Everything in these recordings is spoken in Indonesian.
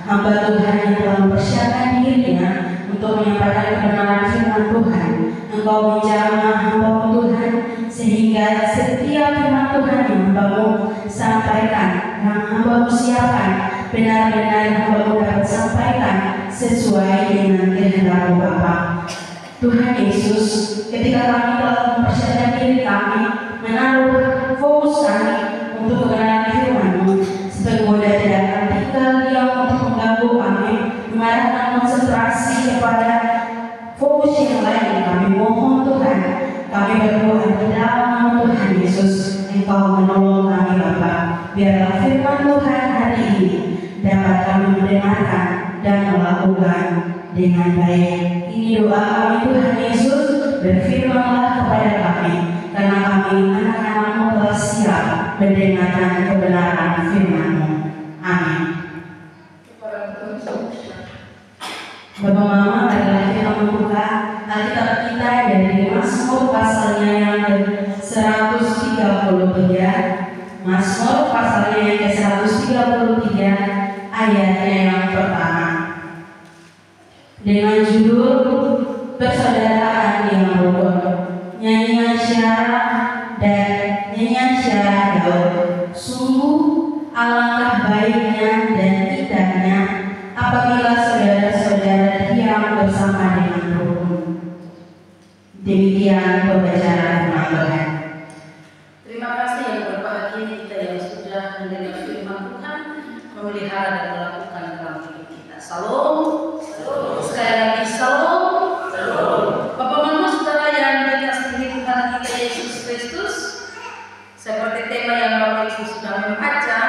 hamba Tuhan yang telah mempersiapkan dirinya untuk menyampaikan kebenaran firman Tuhan. Engkau menjamah hamba Tuhan, sehingga setiap firman Tuhan yang hamba-Mu sampaikan, yang hamba-Mu siapkan, benar-benar hamba-Mu dapat sampaikan sesuai dengan kehendak Bapa. Tuhan Yesus, ketika kami telah mempersiapkan diri kami, menaruh fokus kami untuk kebenaran firman-Mu, sepenuhnya tidak akan tinggal diam untuk mengganggu kami, mengarahkan konsentrasi kepada fokus yang lain. Kami mohon Tuhan, kami berdoa di dalam nama Tuhan Yesus, Engkau menolong kami Bapa. Biarlah firman Tuhan hari ini dapat kami mendengarkan dan melakukan dengan baik. Ini doa kami Tuhan Yesus, berfirmanlah kepada kami, karena kami anak-anak-Mu telah siap mendengarkan kebenaran firman-Mu. Amin. Bapak Mama, adalah kita membuka Alkitab kita dari Mazmur pasalnya yang ke-133. Mazmur pasalnya yang ke-133 ayatnya yang pertama, dengan judul Persaudaraan yang Rukun, nyanyian syarat dan nyanyian syarat Daud. Sungguh alangkah baiknya dan indahnya apabila saudara-saudara diam bersama dengan rukun. Demikian pembacaan firman Tuhan. Terima kasih yang berbahagia kita yang sudah mendengar firman Tuhan, memelihara dan melakukan dalam hidup kita. Salam. Sekali lagi salam. Bapak Mama saudara yang dikasihi Tuhan kita Yesus Kristus, seperti tema yang Bapak Ibu sudah membaca,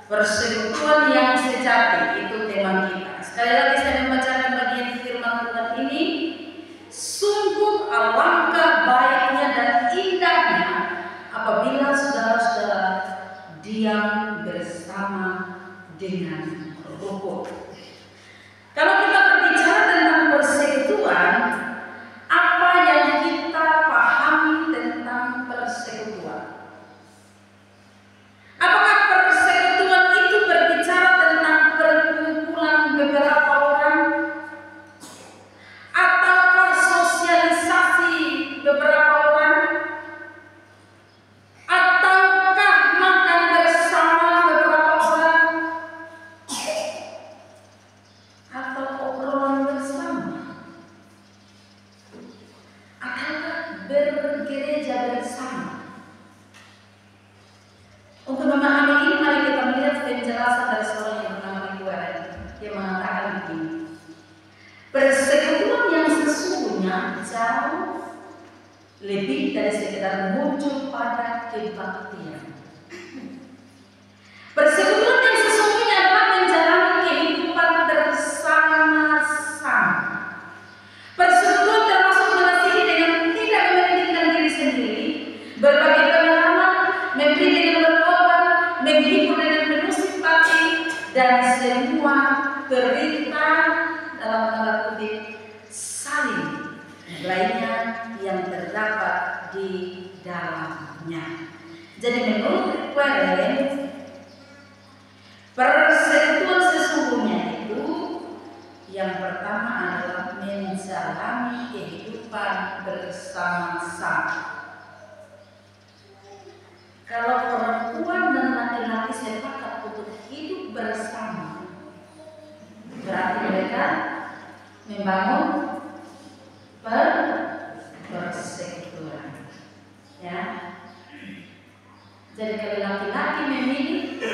persekutuan yang sejati itu tema kita. Sekali lagi saya membacakan bagian firman Tuhan ini. Sungguh alangkah baiknya dan indahnya apabila saudara-saudara diam bersama dengan rukun. Kalau kita berbicara tentang persekutuan, apa yang kita pahami tentang persekutuan? Apakah persekutuan itu berbicara tentang perkumpulan beberapa orang? Ataukah sosialisasi beberapa orang? Ataukah makan bersama beberapa orang? Atau obrolan bersama? Ataukah bergereja bersama? Untuk memahami ini, mari kita melihat penjelasan dari seorang yang bernama Iwan. Dia mengatakan begini: persekutuan yang sesungguhnya jauh lebih dari sekedar muncul pada kebaktian. Persekutuan yang sesungguhnya adalah menjalani kehidupan bersama-sama. Persekutuan termasuk mengasihi dengan tidak mementingkan diri sendiri, berbagi pengalaman, memberi dengan berkorban, menghibur dengan penuh simpati, dan semua berita dalam tanda kutip saling lainnya yang terdapat di dalamnya. Jadi menurut Warren, persekutuan sesungguhnya itu yang pertama adalah menjalani kehidupan bersama-sama. Kalau perempuan dan laki-laki sepakat untuk hidup bersama, berarti mereka membangun persekutuan. Ya. Jadi kalau laki-laki memilih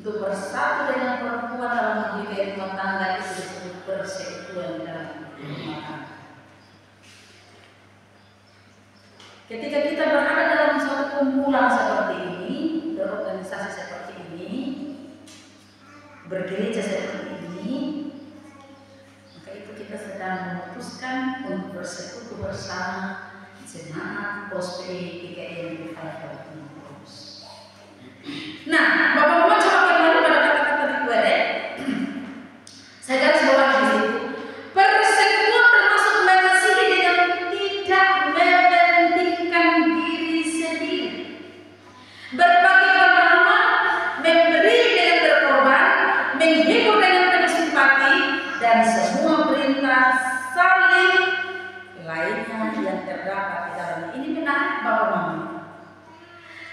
untuk bersatu dengan perempuan dalam mendidik rumah tangga, itu disebut persekutuan dalam rumah tangga. Ketika kita berada dalam suatu kumpulan seperti ini, berorganisasi seperti ini, bergereja seperti ini, maka itu kita sedang memutuskan untuk bersekutu bersama jemaat Posperi GKI Revival terus. Nah, Bapak-Bapak coba kembali pada kata-kata di gue deh. Saya garis bawah di situ. Persekutuan termasuk mengasihi dengan tidak mementingkan diri sendiri, berbagi pengalaman, memberi dengan berkorban, menghibur dengan penuh simpati, dan semua perintah saling lainnya yang terdapat di dalamnya. Ini menarik Bapak Mama.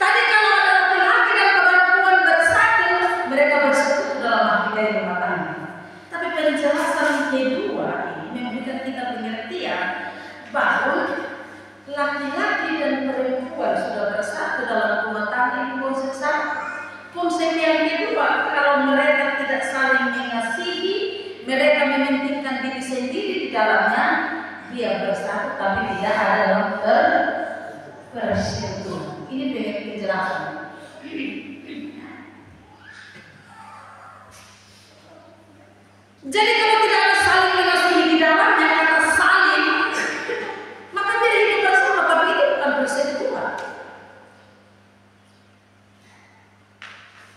Tadi kalau ada laki-laki dan perempuan bersatu, mereka bersekutu dalam akikah rumah tangga. Tapi penjelasan kedua ini memberikan kita pengertian bahwa laki-laki dan perempuan sudah bersatu dalam rumah tangga itu konsep satu. Konsep yang kedua, kalau mereka tidak saling mengasihi, mereka mementingkan diri sendiri di dalamnya, dia bersatu tapi tidak ada dalam persekutuan. Ini penjelasan. Jadi kalau tidak ada saling mengasihi di dalamnya, kata saling, maka dia hidup bersama, tapi itu bukan persekutuan.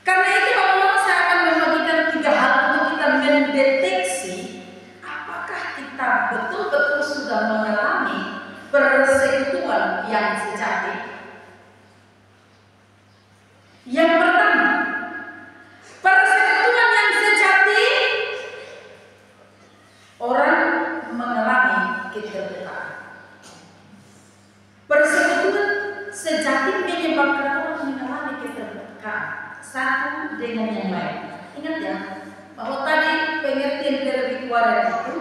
Karena itu Bapak saya akan membagikan 3 hal untuk kita mendeteksi apakah kita betul-betul sudah mengalami persekutuan yang sejati. Yang pertama, persekutuan yang sejati, orang mengalami keterbukaan. Persekutuan sejati menyebabkan orang mengalami keterbukaan satu dengan yang lain. Ingat ya, bahwa tadi pengertian dari kuadrat itu,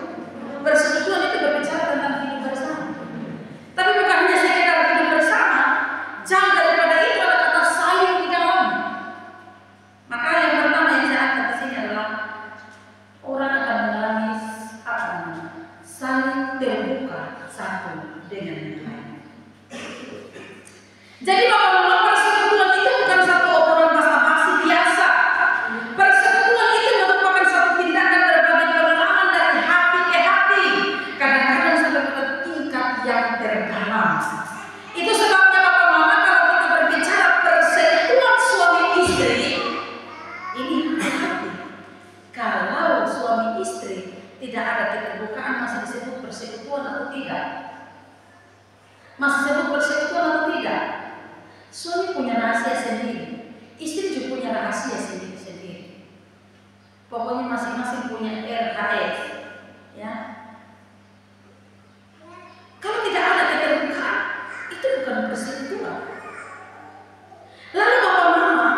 persekutuan itu berbicara tentang hidup bersama. Tapi bukan hanya sekedar hidup bersama, jauh daripada itu ada kata saling di dalamnya. Maka yang pertama yang saya angkat di sini adalah orang akan mengalami saling terbuka satu dengan yang lain. Jadi Bapak-Bapak, persekutuan itu bukan satu obrolan basa-basi biasa. Persekutuan itu merupakan satu tindakan berbagi pengalaman dari hati ke hati, kadang-kadang sampai pada tingkat yang terdalam. Itu sebabnya Bapak Mama, kalau kita berbicara persekutuan suami istri, ini hati. Kalau suami istri tidak ada keterbukaan, masih disebut persekutuan atau tidak? Masih disebut persekutuan atau tidak? Suami punya rahasia sendiri, istri juga punya rahasia sendiri. Pokoknya masing-masing punya RHS, ya. Kalau tidak ada keterbukaan, itu bukan persekutuan. Lalu Bapak Mama,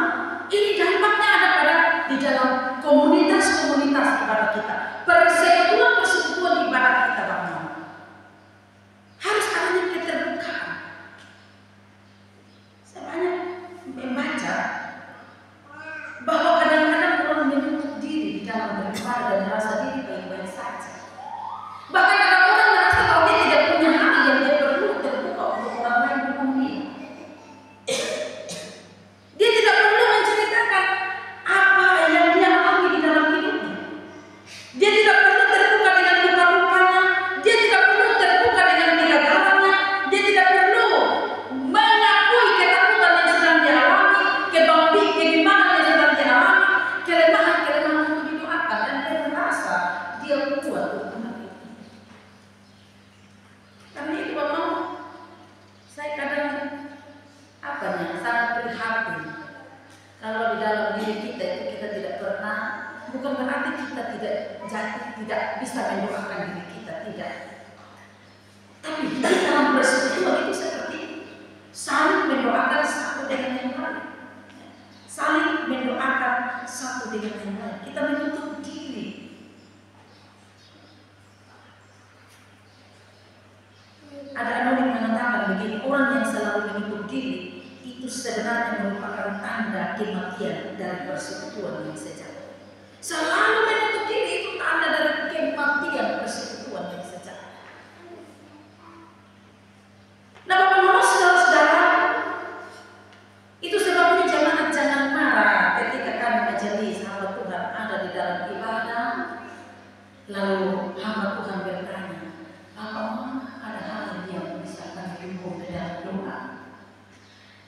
ini dampaknya ada pada di dalam komunitas-komunitas ibadah kita. Persekutuan ibadah kita, Bapak Mama. Harus adanya keterbukaan. Saya banyak membaca bahwa kadang-kadang orang menutup diri di dalam beribadah dan merasa diri baik-baik saja. Bahkan ada orang merasa kalau dia tidak punya hati yang dia perlu terbuka untuk orang lain bukan dia. Dia tidak perlu menceritakan apa yang dia alami di dalam hidupnya. Dia tidak perlu terbuka dengan luka-lukanya. Dia tidak perlu terbuka dengan kegagalannya. Dia tidak perlu mengakui ketakutan yang sedang dia alami, kebimbangan yang sedang dia alami, kelemahan-kelemahan untuk didoakan, dan dia merasa dia kuat untuk itu. Karena itu Bapak, saya kadang sangat prihatin kalau di dalam diri kita itu kita tidak pernah, bukan berarti kita tidak bisa mendoakan diri kita, tidak. Tapi di dalam persekutuan itu seperti saling mendoakan satu dengan yang lain. Saling mendoakan satu dengan yang lain. Kita menutup diri. Ada anonim mengatakan begini, orang yang selalu menutup diri itu sebenarnya merupakan tanda kematian dari persekutuan yang sejati. Selalu menutup diri itu tanda dari kematian persekutuan yang sejati. Nah, Bapak-Bapak, saudara-saudara, itu sebabnya jemaat jangan marah ketika kami majelis hamba Tuhan ada di dalam ibadah, lalu hamba Tuhan bertanya, Bapak-Bapak, ada hal yang bisa kami dukung dalam doa.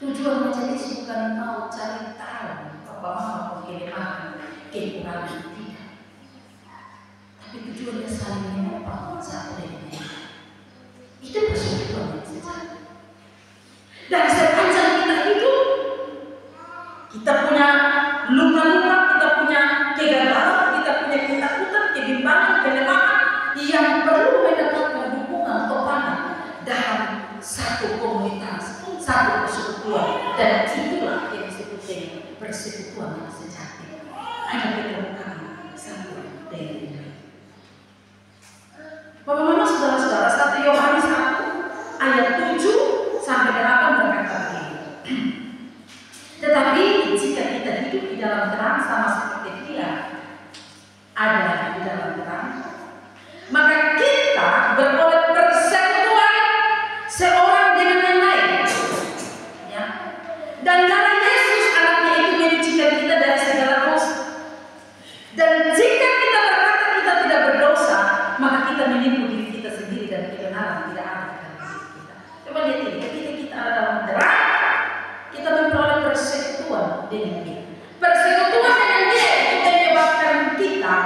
Tujuan majelis bukan mau cari tahu Bapak-Bapak kelemahan, kekurangan, tidak. Tapi tujuannya saling menopang satu dengan yang lain. Itu persekutuan yang sejati. Dan sepanjang kita hidup, kita punya luka-luka, kita punya kegagalan, Dan jika kita berkata kita tidak berdosa, maka kita menipu diri kita sendiri dan kebenaran tidak ada dalam diri kita. Coba lihat ini, ketika kita ada dalam neraka, kita memperoleh persekutuan dengan Dia. Persekutuan dengan Dia itu menyebabkan kita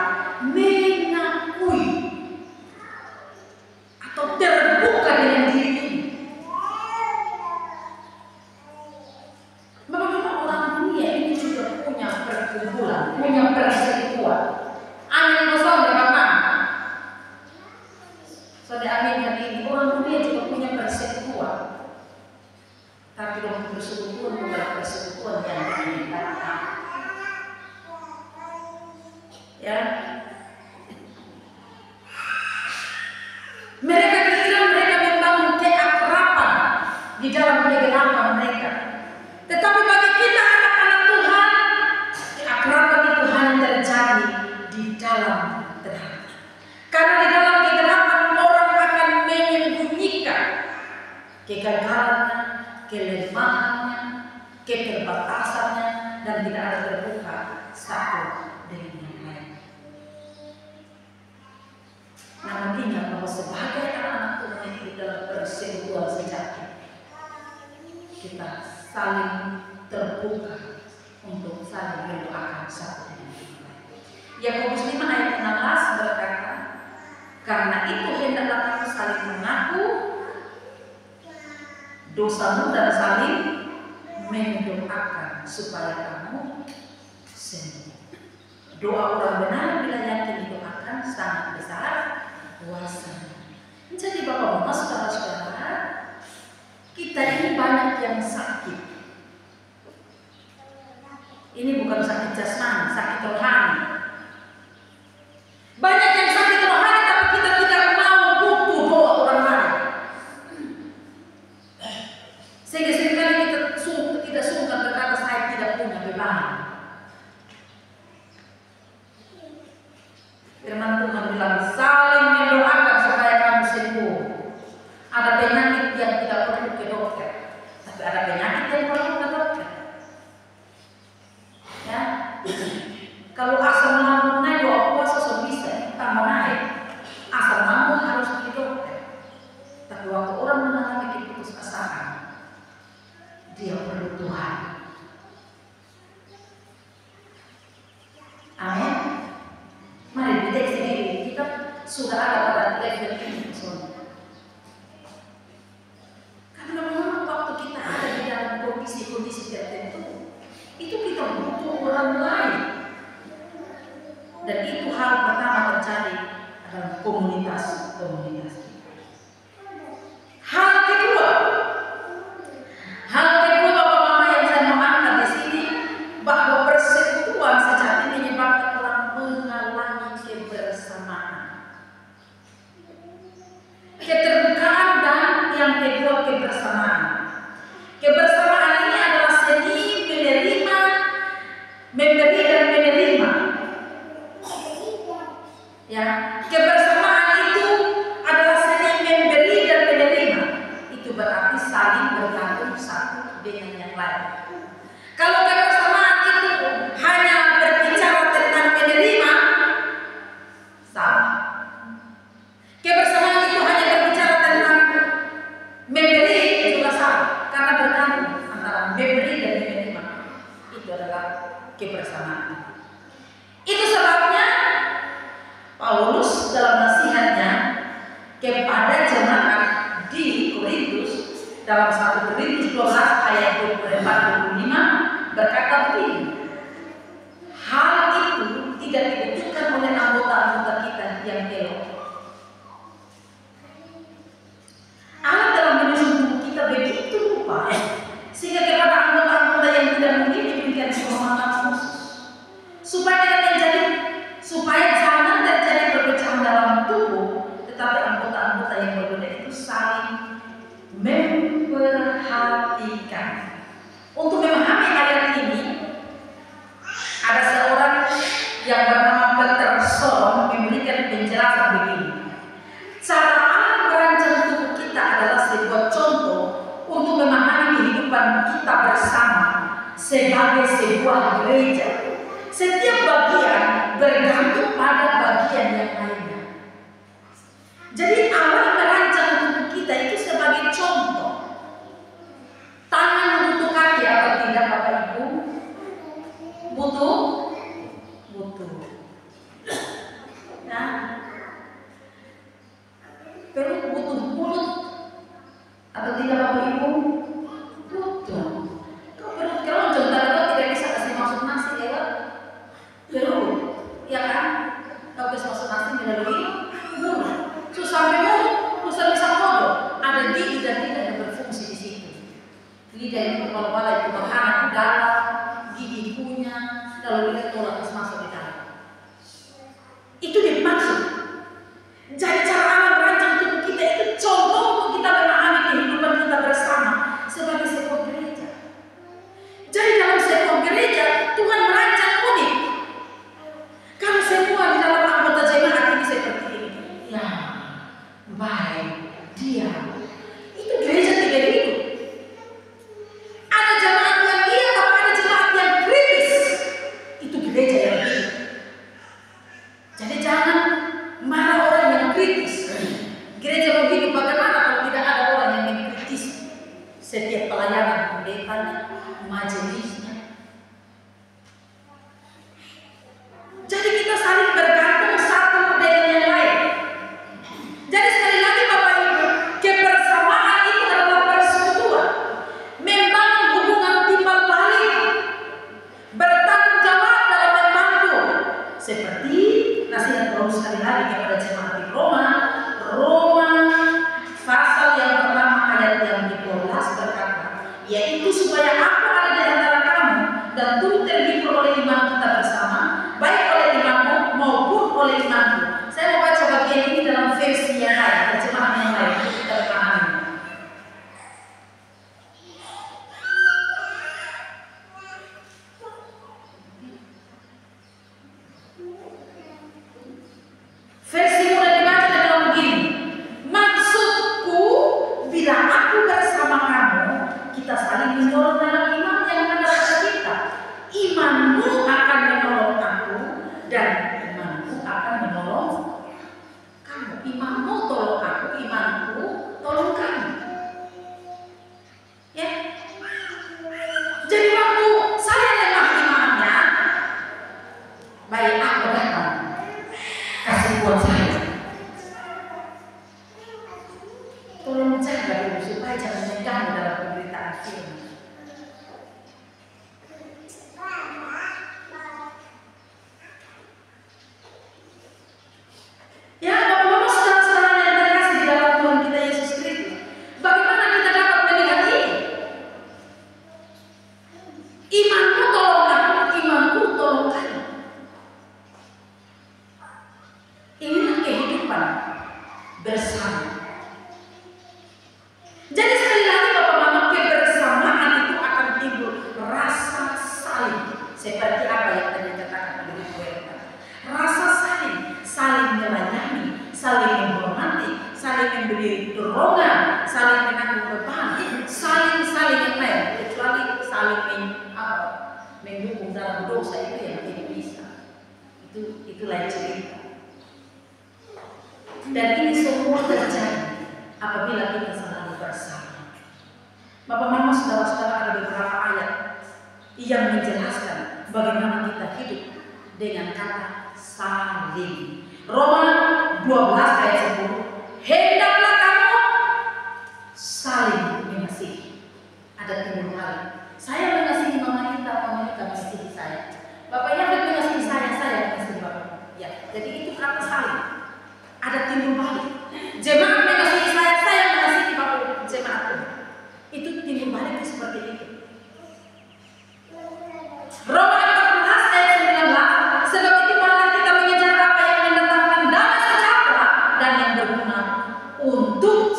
mengakui atau terbuka dengan diri ini. Memang orang dunia ini juga punya perkumpulan, punya persekutuan. Amin bersama Bapak. Saudara amin hari ini orang dunia juga punya persekutuan. Tapi dalam persekutuan bukan persekutuan yang dimintakan. Ya, mereka kira mereka membangun keakraban di dalam kegelapan mereka. Tetapi bagi kita anak-anak Tuhan, keakraban itu hanya terjadi di dalam terang. Karena di dalam kegelapan orang akan menyembunyikan kegagalannya, kelemahannya, keterbatasannya, dan tidak ada terbuka satu dengan yang lain. Namun ingat bahwa sebagai anak-anak Tuhan itu dalam persekutuan sejati, kita saling terbuka untuk saling mendoakan satu dengan yang lain. Yakobus 5 ayat 16 berkata, karena itu hendaklah kamu saling mengaku dosamu dan saling mendoakan supaya kamu sembuh. Doa orang benar bila yakin didoakan sangat besar kuasanya. Jadi Bapak Bapak, saudara-saudara, kita ini banyak yang sakit. Ini bukan sakit jasmani, sakit rohani. Banyak yang sakit rohani, tapi kita tidak mau butuh doa orang lain. Sehingga seringkali kita tidak sungkan berkata saya tidak punya beban. Firman Tuhan bilang saling mendoakan supaya kamu sembuh. Ada penyakit yang tidak perlu ke dokter, tapi ada penyakit yang perlu ke dokter. Ya, kalau asam lambung naik doa puasa sudah bisa tambah naik. Asam lambung harus ke dokter. Tapi waktu orang mengalami keputusasaan, dia perlu Tuhan. Amin. Mari deteksi diri kita sudah ada pada level ini soalnya. Karena memang waktu kita ada di dalam kondisi-kondisi tertentu, itu kita butuh orang lain. Dan itu hal pertama terjadi dalam komunitas kita. Hal kedua Bapak Mama yang saya mau angkat di sini, bahwa persekutuan sejati menyebabkan orang mengalami kebersamaan, keterbukaan, dan yang kedua kebersamaan. Kebersamaan ini adalah seni menerima, memberi dan menerima. Ya, kebersamaan itu adalah seni memberi dan menerima. Itu berarti saling bergantung satu dengan yang lain. Kalau kebersamaan itu hanya berbicara tentang menerima, salah. Kebersamaan itu hanya berbicara tentang memberi, juga salah. Karena bergantung antara memberi dan menerima. Itu adalah kebersamaan. Itu sebabnya Paulus dalam nasihatnya kepada jemaat di Korintus dalam 1 Korintus 12 ayat 24-25 berkata begini, hal itu tidak dibutuhkan oleh anggota-anggota kita yang elok. Allah dalam menyusun tubuh kita begitu rupa sehingga kepada anggota-anggota yang tidak mungkin diberikan penghormatan khusus supaya jangan terjadi perpecahan dalam tubuh, tetapi anggota-anggota yang berbeda itu saling memperhatikan. Untuk memahami ayat ini, ada seorang yang bernama Peter Solon memberikan penjelasan begini. yang lainnya. Jadi Allah merancang tubuh kita itu sebagai contoh. Tangan butuh kaki atau tidak Bapak Ibu? Butuh. Nah, perut butuh mulut atau tidak Bapak Ibu? Butuh. Kalau perut keroncong, kalau tidak bisa kasih masuk nasi lewat perut, ya kan? Kalau bisa masuk nasi melalui mulut. Sampai mulut, susah bisa ngobrol. Ada gigi dan lidah yang berfungsi di situ. Lidah itu kepala itu makanan darah, gigi punya, lalu lidah tolak masuk di dalam. Itu dimaksud. Jadi cara Allah merancang tubuh kita itu contoh untuk kita memahami kehidupan kita bersama sebagai sebuah gereja. Jadi dalam sebuah gereja Tuhan merancang unik. Kalau semua di dalam anggota jemaat ini seperti ini, ya baik, dia itu gereja tidak hidup. Ada jemaat yang iya, tapi ada jemaat yang kritis. Itu gereja yang hidup. Jadi jangan marah orang yang kritis. Gereja mau hidup bagaimana kalau tidak ada orang yang mengkritis setiap pelayanan pendetanya, majelisnya. Jadi kita saling bergantung satu dengan yang lain. Jadi sekali lagi Bapak Ibu, kebersamaan itu adalah persekutuan, membangun hubungan timbal balik, bertanggung jawab dalam membantu. Seperti nasihat Paulus sekali lagi kepada jemaat di Roma pasal yang pertama ayat yang ke-12 berkata, yaitu supaya aku ada di antara kamu dan turut terhibur oleh iman kita bersama, baik oleh imanmu maupun oleh imanku. Saya mau baca bagian ini dalam versi yang lain, terjemahan yang lain untuk kita pahami. Versi mudah dibaca dalam begini. Maksudku, bila aku bersama kamu, kita saling mendorong dalam iman yang ada pada kita. Imanmu akan menolong aku dan imanku akan menolong kamu. Imanmu tolong aku, imanku tolong kamu. Ya. Jadi waktu saya lemah imannya, baik aku datang kasih buat saya. Tolong jaga dulu supaya jangan mengganggu dalam pemberitaan firman. Ya, Bapak-Bapak, saudara-saudara yang terkasih di dalam Tuhan kita Yesus Kristus, bagaimana kita dapat melihat ini? Imanmu tolong aku, imanku tolong kamu. Inilah kehidupan bersama. Jadi sekali lagi Bapak-Bapak, kebersamaan itu akan timbul rasa saling. Seperti apa yang tadi dikatakan oleh Bu Erna. Rasa saling melayani, saling menghormati, saling memberi dorongan, saling menanggung beban, saling yang lain. Kecuali saling mendukung dalam dosa itu yang tidak bisa. Itu lain cerita. Dan ini semua terjadi apabila kita selalu bersama. Bapak Mama, saudara-saudara, ada beberapa ayat yang menjelaskan bagaimana kita hidup dengan kata saling. Roma 12 ayat 10. Hendaklah kamu saling mengasihi. Ada timbul balik. Saya mengasihi Mama Ita mengasihi saya. Bapak Yafet mengasihi saya mengasihi Bapak. Ya, jadi itu kata saling. Ada timbul balik. Jemaat mengasihi saya mengasihi Bapak jemaat Tuhan. Itu timbul balik seperti itu. Roma 14 ayat 19. Sebab itu marilah kita mengejar apa yang mendatangkan damai sejahtera dan yang berguna untuk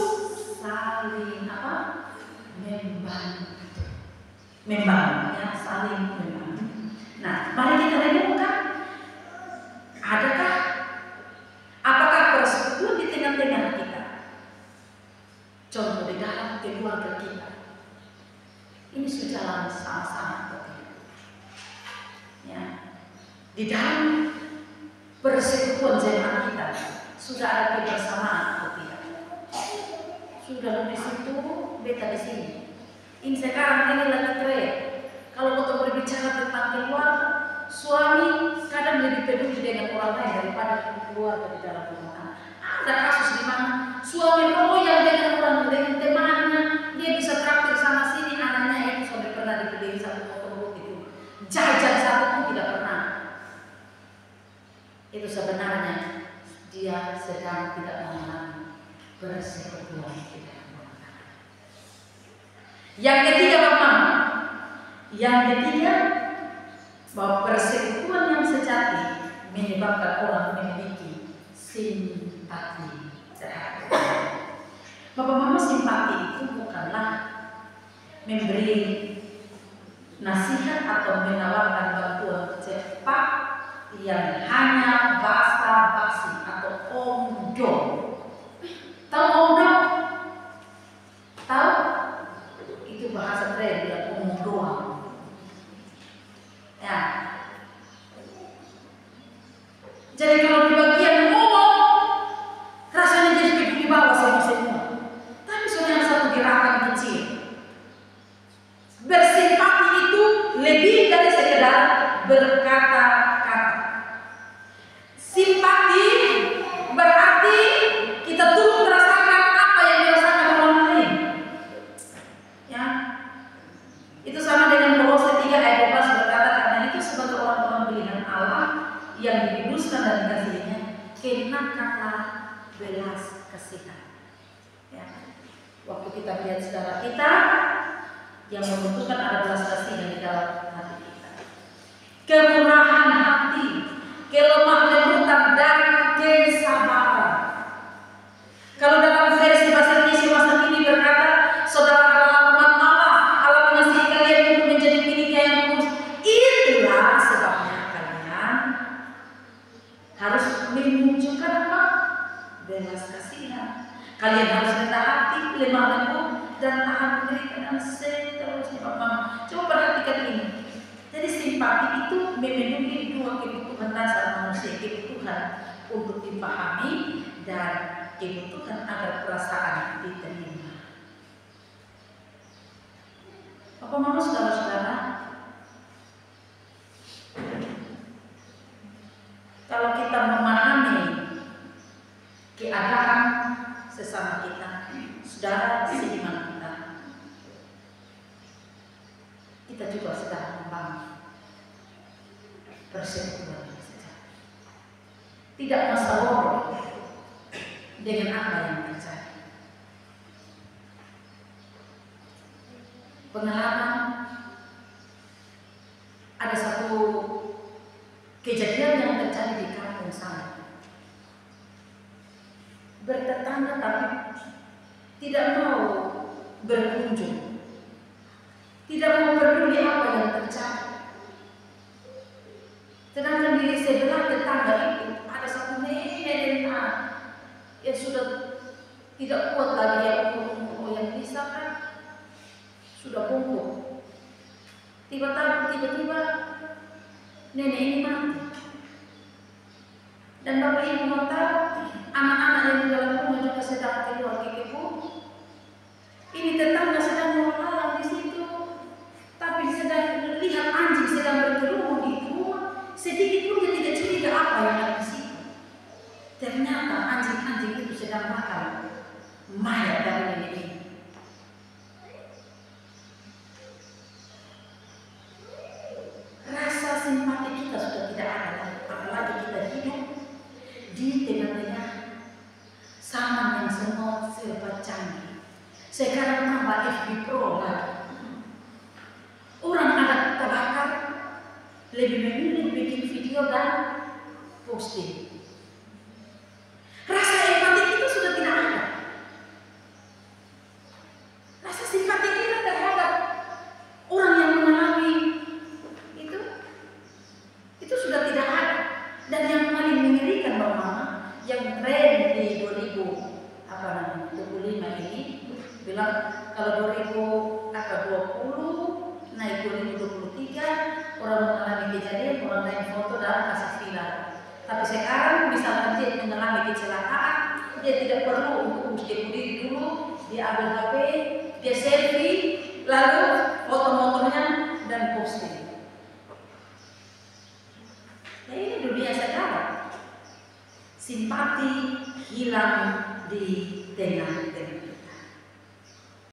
saling membangun, ya, saling membangun. Nah, mari kita renungkan. Apakah persekutuan di tengah-tengah kita? Contoh di dalam keluarga kita. Ini sudah jalan sama-sama. Ya. Di dalam persekutuan jemaat kita, sudah ada kebersamaan atau tidak? Sudah di situ, beta di sini. Ini sekarang ini lagi tren. Kalau kita berbicara tentang keluarga, suami kadang lebih peduli dengan orang lain daripada keluarga di dalam rumah tangga. Ada kasus di mana suami royal dengan orang dengan temannya, dia bisa traktir sana sini, anaknya itu sampai pernah dibeli satu motor itu, jajan satu pun tidak pernah. Itu sebenarnya dia sedang tidak mengalami persekutuan di dalam rumah tangga. Yang ketiga, Bapak, yang ketiga, bahwa persekutuan yang sejati menyebabkan orang memiliki simpati terhadap orang. Bapak Mama, simpati itu bukanlah memberi nasihat atau menawarkan bantuan cepat yang hanya basa-basi atau omdo. Tahu omdo? Tahu? Itu bahasa tren yang omong doang. Ya. Jadi kalau di bagian ngomong, rasanya jadi di bawah semua. Tapi sudah satu gerakan kecil. Bersimpati itu lebih dari sekedar berkata-kata. Simpati berarti kita turut merasakan apa yang dirasakan orang lain. Ya. Itu sama dengan Kolose 3 ayat 12 berkata, karena itu sebagai orang-orang pilihan Allah yang dikuduskan dan dikasihinya, kenakanlah belas kasihan. Ya. Waktu kita lihat saudara kita yang membutuhkan ada belas kasihan di dalam hati kita, kemurahan hati, kelemah lembutan dan kesabaran. Kalau dalam versi bahasa Indonesia masa kini berkata, saudara adalah umat Allah, Allah mengasihi kalian untuk menjadi miliknya yang kudus. Itulah sebabnya kalian harus menunjukkan apa? Belas kasihan. Kalian harus rendah hati, lemah lembut, dan tahan memberikan dan seterusnya. Bapak, coba perhatikan ini. Jadi simpati itu memenuhi dua kebutuhan dasar manusia, kebutuhan untuk dipahami dan kebutuhan agar perasaan diterima. Bapak Mama, saudara-saudara, kalau kita memahami keadaan sesama kita, saudara seiman kita juga sedang membangun persekutuan yang sejati. Tidak masalah dengan apa yang terjadi. Pengalaman, ada satu kejadian yang terjadi di kampung sana. Bertetangga tapi tidak mau berkunjung, tidak mau peduli apa yang terjadi. Sedangkan di sebelah tetangga itu ada satu nenek yang sudah tidak kuat lagi, yang bisa kan sudah bungkuk. Tiba-tiba nenek ini mati. Dan Bapak Ibu mau tahu, anak-anak yang di dalam rumah juga sedang keluar ke kebun. Ini tetangga sedang bermalam di situ, tapi sedang lihat anjing sedang berkerumun di rumah. Sedikit pun dia tidak curiga apa yang ada di situ. Ternyata anjing-anjing itu sedang makan mayat dari nenek ini. Rasa simpati kita sudah tidak ada, apalagi kita hidup di tengah-tengah zaman yang semua serba canggih. Sekarang tambah FB Pro lagi. Orang ada terbakar lebih memilih bikin video dan posting. Rasa empati kita sudah tidak ada. Rasa simpati kita terhadap orang yang mengalami itu sudah tidak ada. Dan yang paling mengerikan Mama, yang tren di 2025 ini bilang kalau 2020 naik 2023 orang mengalami kejadian, orang lain foto dan kasih viral. Tapi sekarang misalnya dia mengalami kecelakaan, dia tidak perlu untuk mesti berdiri dulu, dia ambil HP, dia selfie, lalu foto motornya dan posting. Nah, ini dunia sekarang. Simpati hilang di tengah-tengah.